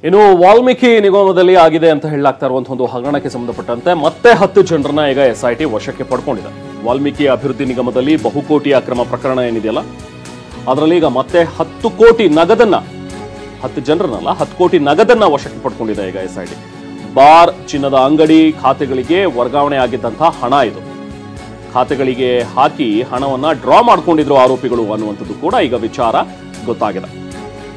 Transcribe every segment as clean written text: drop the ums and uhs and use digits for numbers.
ಇನ್ನು ವಾಲ್ಮೀಕಿ ನಿಗಮದಲ್ಲಿ ಆಗಿದೆ ಅಂತ ಹೇಳಲಾಗ್ತಾ ಇರುವಂತಹ ಒಂದು ಹಗರಣಕ್ಕೆ ಸಂಬಂಧಪಟ್ಟಂತೆ ಮತ್ತೆ 10 ಜನರನ್ನ ಈಗ ಎಸ್ಐಟಿ ವಶಕ್ಕೆ ಪಡ್ಕೊಂಡಿದೆ. ವಾಲ್ಮೀಕಿ ಅಭಿವೃದ್ಧಿ ನಿಗಮದಲ್ಲಿ ಬಹುಕೋಟಿ ಅಕ್ರಮ ಪ್ರಕರಣ ಏನಿದೆಯಲ್ಲ, ಅದರಲ್ಲಿ ಈಗ ಮತ್ತೆ 10 ಕೋಟಿ ನಗದನ್ನ, 10 ಜನರನ್ನಲ್ಲ 10 ಕೋಟಿ ನಗದನ್ನ ವಶಕ್ಕೆ ಪಡ್ಕೊಂಡಿದೆ ಈಗ ಎಸ್ಐಟಿ. ಬಾರ್, ಚಿನ್ನದ ಅಂಗಡಿ ಖಾತೆಗಳಿಗೆ ವರ್ಗಾವಣೆ ಆಗಿದ್ದಂತಹ ಹಣ ಇದು. ಖಾತೆಗಳಿಗೆ ಹಾಕಿ ಹಣವನ್ನ ಡ್ರಾ ಮಾಡ್ಕೊಂಡಿದ್ರು ಆರೋಪಿಗಳು ಅನ್ನುವಂಥದ್ದು ಕೂಡ ಈಗ ವಿಚಾರ ಗೊತ್ತಾಗಿದೆ.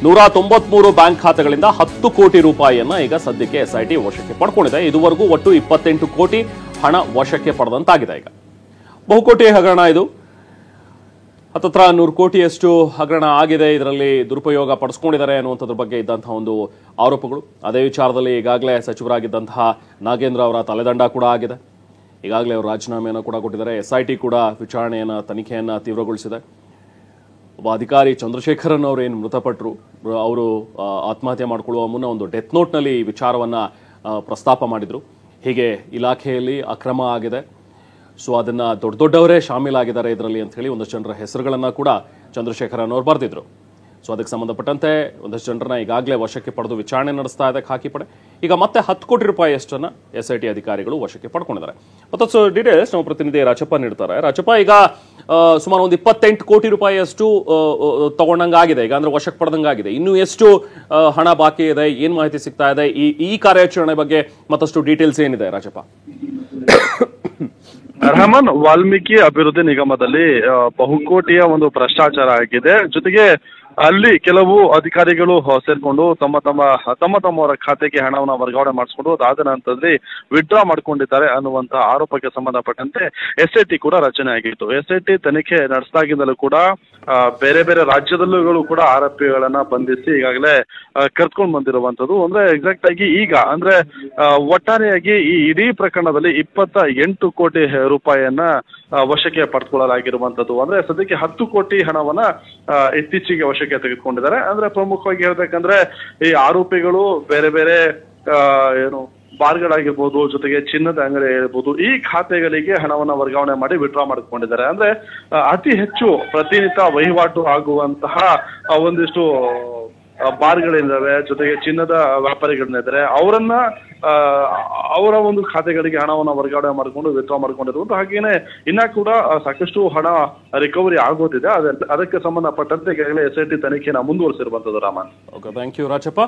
193 ಬ್ಯಾಂಕ್ ಖಾತೆಗಳಿಂದ 10 ಕೋಟಿ ರೂಪಾಯಿಯನ್ನ ಈಗ ಸದ್ಯಕ್ಕೆ ಎಸ್ಐಟಿ ವಶಕ್ಕೆ ಪಡ್ಕೊಂಡಿದೆ. ಇದುವರೆಗೂ ಒಟ್ಟು 28 ಕೋಟಿ ಹಣ ವಶಕ್ಕೆ ಪಡೆದಂತಾಗಿದೆ. ಈಗ ಬಹುಕೋಟಿ ಹಗರಣ ಇದು. ಹತ್ತತ್ರ 100 ಕೋಟಿಯಷ್ಟು ಹಗರಣ ಆಗಿದೆ. ಇದರಲ್ಲಿ ದುರುಪಯೋಗ ಪಡಿಸ್ಕೊಂಡಿದ್ದಾರೆ ಅನ್ನುವಂಥದ್ರ ಬಗ್ಗೆ ಇದ್ದಂತಹ ಒಂದು ಆರೋಪಗಳು. ಅದೇ ವಿಚಾರದಲ್ಲಿ ಈಗಾಗಲೇ ಸಚಿವರಾಗಿದ್ದಂತಹ ನಾಗೇಂದ್ರ ಅವರ ತಲೆದಂಡ ಕೂಡ ಆಗಿದೆ. ಈಗಾಗಲೇ ಅವರು ರಾಜೀನಾಮೆಯನ್ನು ಕೂಡ ಕೊಟ್ಟಿದ್ದಾರೆ. ಎಸ್ಐಟಿ ಕೂಡ ವಿಚಾರಣೆಯನ್ನ, ತನಿಖೆಯನ್ನ ತೀವ್ರಗೊಳಿಸಿದೆ. ಒಬ್ಬ ಅಧಿಕಾರಿ ಚಂದ್ರಶೇಖರನ್ ಅವರು ಏನು ಮೃತಪಟ್ಟರು, ಅವರು ಆತ್ಮಹತ್ಯೆ ಮಾಡಿಕೊಳ್ಳುವ ಮುನ್ನ ಒಂದು ಡೆತ್ ನೋಟ್ನಲ್ಲಿ ಈ ವಿಚಾರವನ್ನ ಪ್ರಸ್ತಾಪ ಮಾಡಿದ್ರು. ಹೀಗೆ ಇಲಾಖೆಯಲ್ಲಿ ಅಕ್ರಮ ಆಗಿದೆ, ಸೊ ಅದನ್ನ ದೊಡ್ಡವರೇ ಶಾಮೀಲಾಗಿದ್ದಾರೆ ಇದರಲ್ಲಿ ಅಂತ ಹೇಳಿ ಒಂದಷ್ಟು ಜನರ ಹೆಸರುಗಳನ್ನ ಕೂಡ ಚಂದ್ರಶೇಖರನ್ ಅವರು ಬರೆದಿದ್ರು. ಸೊ ಅದಕ್ಕೆ ಸಂಬಂಧಪಟ್ಟಂತೆ ಒಂದಷ್ಟು ಜನರನ್ನ ಈಗಾಗಲೇ ವಶಕ್ಕೆ ಪಡೆದು ವಿಚಾರಣೆ ನಡೆಸ್ತಾ ಇದೆ ಖಾಕಿ ಪಡೆ. ಈಗ ಮತ್ತೆ 10 ಕೋಟಿ ರೂಪಾಯಿಯಷ್ಟನ್ನ ಎಸ್ಐಟಿ ಅಧಿಕಾರಿಗಳು ವಶಕ್ಕೆ ಪಡ್ಕೊಂಡಿದ್ದಾರೆ. ಮತ್ತಷ್ಟು ಡೀಟೇಲ್ಸ್ ನಮ್ಮ ಪ್ರತಿನಿಧಿ ರಾಜಪ್ಪ ನೀಡ್ತಾರೆ. ರಾಜಪ್ಪ, ಈಗ ಸುಮಾರು ಒಂದು 28 ಕೋಟಿ ರೂಪಾಯಿಯಷ್ಟು ತಗೊಂಡಂಗಾಗಿದೆ, ಈಗ ಅಂದ್ರೆ ವಶಕ್ಕೆ ಪಡೆದಂಗಾಗಿದೆ. ಇನ್ನು ಎಷ್ಟು ಹಣ ಬಾಕಿ ಇದೆ, ಏನ್ ಮಾಹಿತಿ ಸಿಗ್ತಾ ಇದೆ, ಈ ಕಾರ್ಯಾಚರಣೆ ಬಗ್ಗೆ ಮತ್ತಷ್ಟು ಡೀಟೇಲ್ಸ್ ಏನಿದೆ ರಾಜಪ್ಪ? ರೆಹಮಾನ್, ವಾಲ್ಮೀಕಿ ಅಭಿವೃದ್ಧಿ ನಿಗಮದಲ್ಲಿ ಬಹುಕೋಟಿಯ ಒಂದು ಭ್ರಷ್ಟಾಚಾರ ಆಗಿದೆ. ಜೊತೆಗೆ ಅಲ್ಲಿ ಕೆಲವು ಅಧಿಕಾರಿಗಳು ಸೇರ್ಕೊಂಡು ತಮ್ಮವರ ಖಾತೆಗೆ ಹಣವನ್ನು ವರ್ಗಾವಣೆ ಮಾಡಿಸ್ಕೊಂಡು ಅದಾದ ನಂತರದಲ್ಲಿ ವಿಡ್ರಾ ಮಾಡ್ಕೊಂಡಿದ್ದಾರೆ ಅನ್ನುವಂತಹ ಆರೋಪಕ್ಕೆ ಸಂಬಂಧಪಟ್ಟಂತೆ ಎಸ್ಐಟಿ ಕೂಡ ರಚನೆ ಆಗಿತ್ತು. ಎಸ್ಐಟಿ ತನಿಖೆ ನಡೆಸಿದಾಗಿಂದಲೂ ಕೂಡ ಬೇರೆ ಬೇರೆ ರಾಜ್ಯದಲ್ಲೂ ಕೂಡ ಆರೋಪಿಗಳನ್ನ ಬಂಧಿಸಿ ಈಗಾಗಲೇ ಕರ್ಕೊಂಡು ಬಂದಿರುವಂತದ್ದು. ಅಂದ್ರೆ ಎಕ್ಸಾಕ್ಟ್ ಆಗಿ ಈಗ ಅಂದ್ರೆ ಒಟ್ಟಾರೆಯಾಗಿ ಈ ಇಡೀ ಪ್ರಕರಣದಲ್ಲಿ 28 ಕೋಟಿ ರೂಪಾಯಿಯನ್ನ ವಶಕ್ಕೆ ಪಡೆದುಕೊಳ್ಳಲಾಗಿರುವಂತದ್ದು. ಅಂದ್ರೆ ಸದ್ಯಕ್ಕೆ 10 ಕೋಟಿ ಹಣವನ್ನ ಇತ್ತೀಚೆಗೆ ವಶಕ್ಕೆ ತೆಗೆದುಕೊಂಡಿದ್ದಾರೆ. ಅಂದ್ರೆ ಪ್ರಮುಖವಾಗಿ ಹೇಳ್ಬೇಕಂದ್ರೆ ಈ ಆರೋಪಿಗಳು ಬೇರೆ ಬೇರೆ ಏನು ಬಾರ್ಗಳಾಗಿರ್ಬೋದು, ಜೊತೆಗೆ ಚಿನ್ನದ ಅಂಗಡಿ ಇರ್ಬೋದು, ಈ ಖಾತೆಗಳಿಗೆ ಹಣವನ್ನ ವರ್ಗಾವಣೆ ಮಾಡಿ ವಿಡ್ರಾ ಮಾಡಿಕೊಂಡಿದ್ದಾರೆ. ಅಂದ್ರೆ ಅತಿ ಹೆಚ್ಚು ಪ್ರತಿನಿತ್ಯ ವಹಿವಾಟು ಆಗುವಂತಹ ಒಂದಿಷ್ಟು ಬಾರ್ಗಳಿದ್ದಾವೆ, ಜೊತೆಗೆ ಚಿನ್ನದ ವ್ಯಾಪಾರಿಗಳಿದ್ದಾರೆ. ಅವರ ಒಂದು ಖಾತೆಗಳಿಗೆ ಹಣವನ್ನ ವರ್ಗಾವಣೆ ಮಾಡಿಕೊಂಡು ವಿಡ್ರಾ ಮಾಡ್ಕೊಂಡಿರುವುದು. ಹಾಗೇನೆ ಇನ್ನ ಕೂಡ ಸಾಕಷ್ಟು ಹಣ ರಿಕವರಿ ಆಗೋದಿದೆ. ಅದಕ್ಕೆ ಸಂಬಂಧಪಟ್ಟಂತೆ ಈಗಾಗಲೇ ಎಸ್ಐಟಿ ತನಿಖೆನ ಮುಂದುವರಿಸಿರುವಂತದ್ದು. Raman, thank you Rajappa.